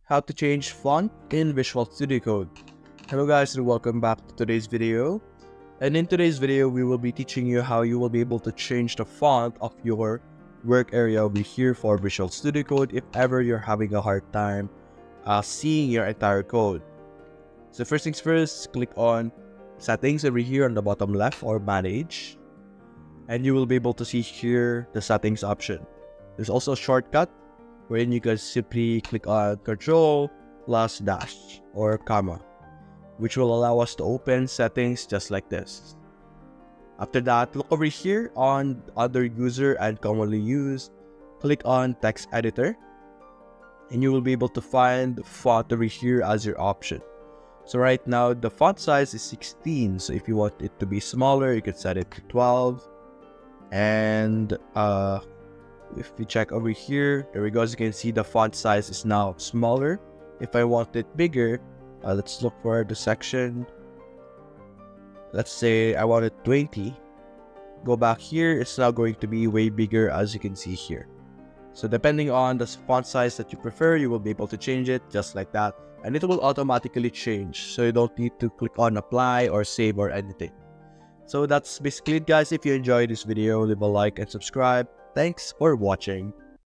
how to change font in Visual Studio Code. Hello guys and welcome back to today's video. And in today's video, we will be teaching you how you will be able to change the font of your work area over here for Visual Studio Code if ever you're having a hard time seeing your entire code. So first things first, click on Settings over here on the bottom left or Manage. And you will be able to see here the settings option. There's also a shortcut wherein you can simply click on Control plus dash or comma, which will allow us to open settings just like this. After that, look over here on Other User and Commonly Used. Click on Text Editor, and you will be able to find font over here as your option. So right now, the font size is 16. So if you want it to be smaller, you can set it to 12. And if we check over here, there we go. As you can see, the font size is now smaller. If I want it bigger, let's look for the section. Let's say I want it 20. Go back here, it's now going to be way bigger, as you can see here. So depending on the font size that you prefer, you will be able to change it just like that. And it will automatically change. So you don't need to click on apply or save or anything. So that's basically it guys. If you enjoyed this video, leave a like and subscribe. Thanks for watching.